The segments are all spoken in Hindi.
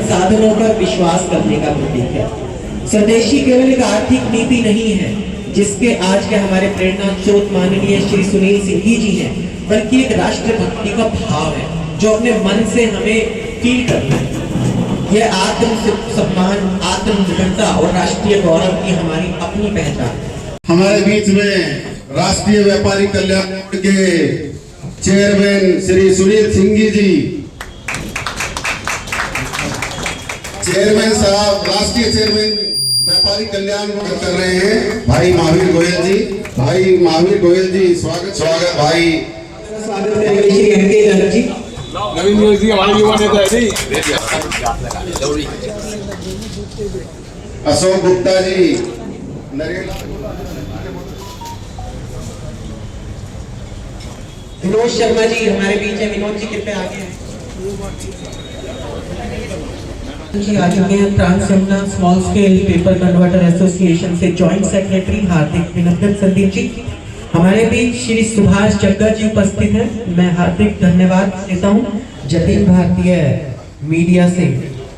संसाधनों पर विश्वास करने का प्रतीक है। स्वदेशी केवल एक आर्थिक नीति नहीं है जिसके आज के हमारे प्रेरणा स्रोत माननीय श्री सुनील सिंघी जी हैं, बल्कि एक राष्ट्रभक्ति का भाव है जो अपने मन से हमें फील करना है। यह आत्म सम्मान, आत्मनिर्भरता और राष्ट्रीय गौरव की हमारी अपनी पहचान। हमारे बीच में राष्ट्रीय व्यापारी कल्याण बोर्ड के चेयरमैन श्री सुनील सिंघी जी, चेयरमैन साहब, राष्ट्रीय चेयरमैन व्यापारी कल्याण बोर्ड कर रहे हैं भाई महावीर गोयल जी। भाई महावीर गोयल जी, स्वागत भाई। स्वागत करेंगे श्री एमके गर्ग जी। नवीन जी हमारे युवा नेता है जी। अशोक गुप्ता जी, विनोद शर्मा जी हमारे बीच है। विनोद जी कृपया आगे जी आ चुके हैं। Trans Yamuna small scale paper converter association से जॉइंट सेक्रेटरी हार्दिक अभिनंदन संदीप जी। हमारे बीच श्री सुभाष जग्गा जी उपस्थित हैं। मैं हार्दिक धन्यवाद देता हूँ जतिन भारतीय मीडिया से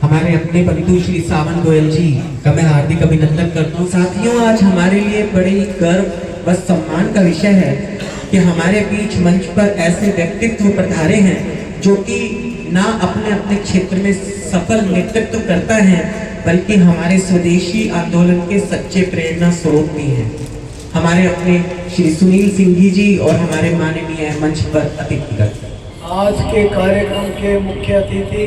हमारे अपने बंधु श्री सावन गोयल जी का मैं हार्दिक अभिनंदन करता हूँ। साथियों, आज हमारे लिए बड़ी गर्व व सम्मान का विषय है कि हमारे बीच मंच पर ऐसे व्यक्तित्व पधारे हैं जो कि ना अपने अपने क्षेत्र में सफल नेतृत्व करता है, बल्कि हमारे स्वदेशी आंदोलन के सच्चे प्रेरणा स्रोत भी हैं। हमारे अपने श्री सुनील सिंघी जी और हमारे माननीय मंच पर अतिथिगण। आज के कार्यक्रम के मुख्य अतिथि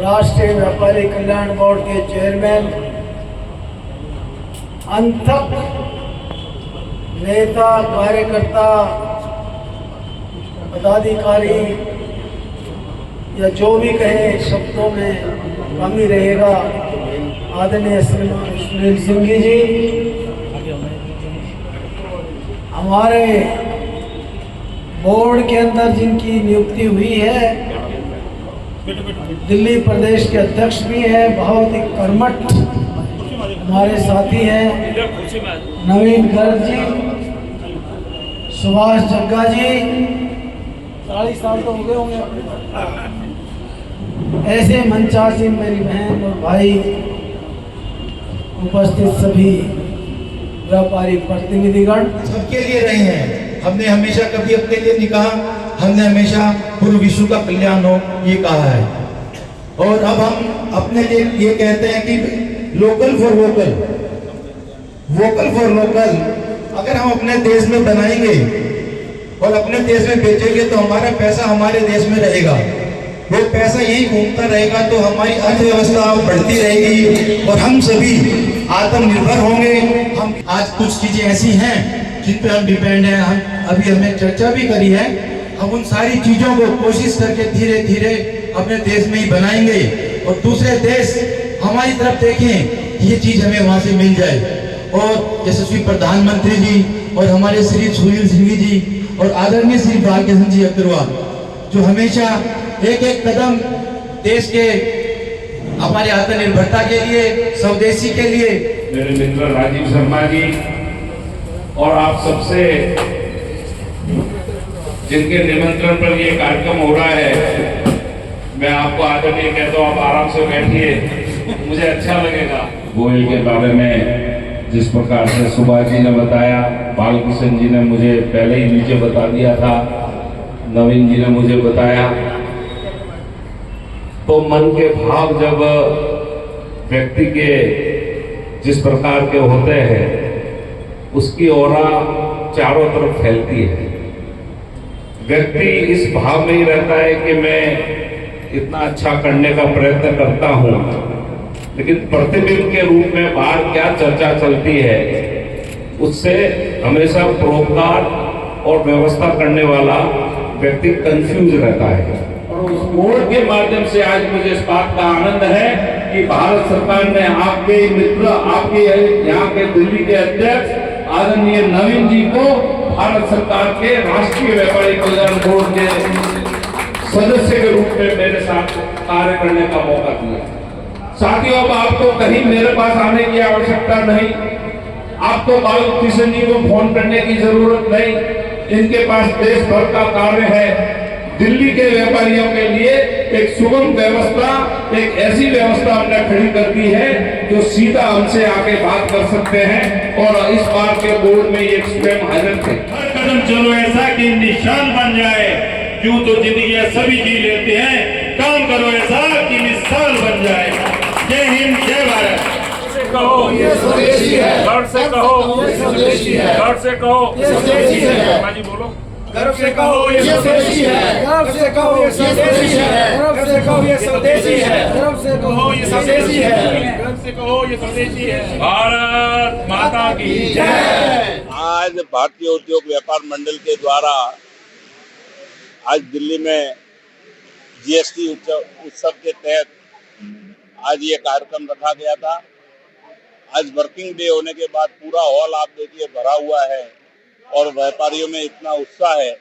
राष्ट्रीय व्यापारी कल्याण बोर्ड के चेयरमैन, अंतक नेता, कार्यकर्ता, पदाधिकारी या जो भी कहे शब्दों में कमी रहेगा, आदरणीय श्रीमान सुनील सिंघी जी हमारे बोर्ड के अंदर जिनकी नियुक्ति हुई है, दिल्ली प्रदेश के अध्यक्ष भी हैं, बहुत ही कर्मठ हमारे साथी हैं, नवीन गर्ग जी, सुभाष जग्गा जी, 40 साल तो हो गए होंगे। ऐसे मंचासीन मेरी बहन और भाई, उपस्थित सभी व्यापारी प्रतिनिधिगण सबके लिए रहे हैं। हमने हमेशा कभी अपने लिए नहीं कहा, हमने हमेशा पूरे विश्व का कल्याण हो ये कहा है। और अब हम अपने लिए ये कहते हैं कि local for vocal, vocal for local अगर हम अपने देश में बनाएंगे और अपने देश में बेचेंगे तो हमारा पैसा हमारे देश में रहेगा, वो पैसा यही घूमता रहेगा, तो हमारी अर्थव्यवस्था बढ़ती रहेगी और हम सभी आत्मनिर्भर होंगे। हम आज कुछ चीजें ऐसी हैं जिन पर हम डिपेंड हैं, हम अभी हमने चर्चा भी करी है, हम उन सारी चीजों को कोशिश करके धीरे धीरे अपने देश में ही बनाएंगे और दूसरे देश हमारी तरफ देखें ये चीज हमें वहां से मिल जाए। और यशस्वी प्रधानमंत्री जी और हमारे श्री सुनील सिंघी जी और आदरणीय श्री भाग्यसन जी अग्रवाल जो हमेशा एक एक कदम देश के हमारे आत्मनिर्भरता के लिए, स्वदेशी के लिए, मेरे मित्र राजीव शर्मा जी और आप सबसे जिनके निमंत्रण पर ये कार्यक्रम हो रहा है, मैं आपको आदरणीय कहता हूँ, आप आराम से बैठिए, मुझे अच्छा लगेगा। गोयल के बारे में जिस प्रकार से सुभाष जी ने बताया, बालकिशन जी ने मुझे पहले ही नीचे बता दिया था, नवीन जी ने मुझे बताया, तो मन के भाव जब व्यक्ति के जिस प्रकार के होते हैं उसकी ऑरा चारों तरफ फैलती है। व्यक्ति इस भाव में ही रहता है कि मैं इतना अच्छा करने का प्रयत्न करता हूं, लेकिन प्रतिबिंब के रूप में बाहर क्या चर्चा चलती है उससे हमेशा परोपकार और व्यवस्था करने वाला व्यक्ति कंफ्यूज रहता है। और उस बोर्ड के माध्यम से आज मुझे इस बात का आनंद है कि भारत सरकार ने आपके मित्र, आपके यहाँ के दिल्ली के अध्यक्ष आदरणीय नवीन जी को भारत सरकार के राष्ट्रीय व्यापारी कल्याण बोर्ड के सदस्य के रूप में मेरे साथ कार्य करने का मौका दिया। साथियों, अब आपको कहीं मेरे पास आने की आवश्यकता नहीं, आपको बालकिशन जी को फोन करने की जरूरत नहीं, इनके पास देश भर का कार्य है, दिल्ली के व्यापारियों के लिए एक सुगम व्यवस्था, एक ऐसी व्यवस्था हमने खड़ी कर दी है जो सीधा हमसे आके बात कर सकते हैं। और इस बार के बोर्ड में ये स्वयं हाजिर थे। हर कदम चलो ऐसा कि निशान बन जाए, यूं तो जिंदगी सभी जी लेते हैं, काम करो ऐसा कि मिसाल बन जाए। जय हिंद, जय भारत। कहो ये स्वदेशी है, गर्व से कहो ये स्वदेशी है, गर्व से कहो ये स्वदेशी है। माजी बोलो, गर्व से कहो ये स्वदेशी है, गर्व से कहो ये स्वदेशी है, गर्व से कहो ये स्वदेशी है, गर्व से कहो ये स्वदेशी है, गर्व से कहो ये स्वदेशी है। भारत माता की जय। आज भारतीय उद्योग व्यापार मंडल के द्वारा आज दिल्ली में जीएसटी उत्सव के तहत आज ये कार्यक्रम रखा गया था। आज वर्किंग डे होने के बाद पूरा हॉल आप देखिए भरा हुआ है और व्यापारियों में इतना उत्साह है।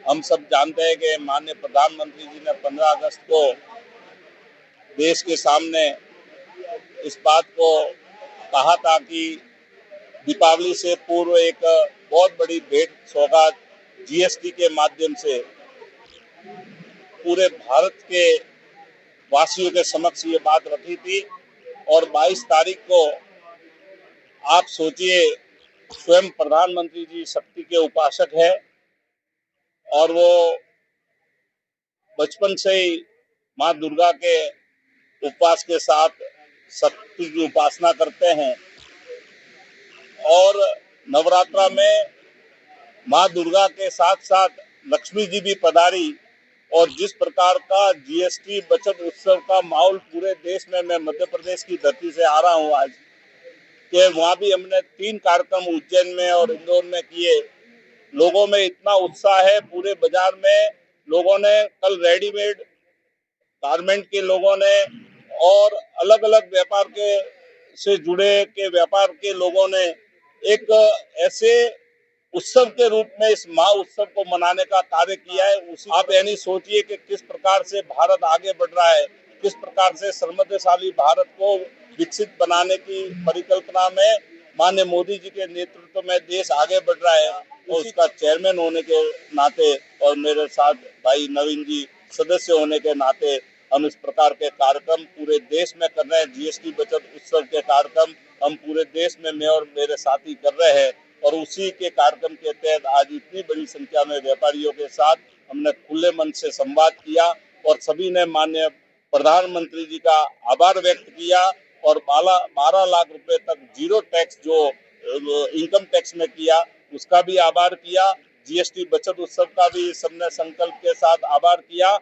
हम सब जानते हैं कि माननीय प्रधानमंत्री जी ने 15 अगस्त को देश के सामने इस बात को कहा था कि दीपावली से पूर्व एक बहुत बड़ी भेंट सौगात जीएसटी के माध्यम से पूरे भारत के वासियों के समक्ष ये बात रखी थी। और 22 तारीख को आप सोचिए, स्वयं प्रधानमंत्री जी शक्ति के उपासक है और वो बचपन से ही माँ दुर्गा के उपवास के साथ शक्ति की उपासना करते हैं। और नवरात्रा में माँ दुर्गा के साथ साथ लक्ष्मी जी भी पधारी। और जिस प्रकार का जीएसटी बचत उत्सव का माहौल पूरे देश में, मैं मध्य प्रदेश की धरती से आ रहा हूँ आज, कि वहाँ भी हमने 3 कार्यक्रम उज्जैन में और इंदौर में किए। लोगों में इतना उत्साह है, पूरे बाजार में लोगों ने कल रेडीमेड गारमेंट के लोगों ने और अलग अलग व्यापार के से जुड़े के व्यापार के लोगों ने एक ऐसे उत्सव के रूप में इस महा उत्सव को मनाने का कार्य किया है। आप यानी सोचिए कि किस प्रकार से भारत आगे बढ़ रहा है, किस प्रकार से समृद्धशाली भारत को विकसित बनाने की परिकल्पना में माननीय मोदी जी के नेतृत्व में देश आगे बढ़ रहा है। और उसका चेयरमैन होने के नाते और मेरे साथ भाई नवीन जी सदस्य होने के नाते हम इस प्रकार के कार्यक्रम पूरे देश में कर रहे हैं। जीएसटी बचत उत्सव के कार्यक्रम हम पूरे देश में मैं और मेरे साथी कर रहे हैं। और उसी के कार्यक्रम के तहत आज इतनी बड़ी संख्या में व्यापारियों के साथ हमने खुले मन से संवाद किया और सभी ने माननीय प्रधानमंत्री जी का आभार व्यक्त किया। और 12 लाख रुपए तक जीरो टैक्स जो इनकम टैक्स में किया उसका भी आभार किया। जीएसटी बचत उत्सव का भी सबने संकल्प के साथ आभार किया।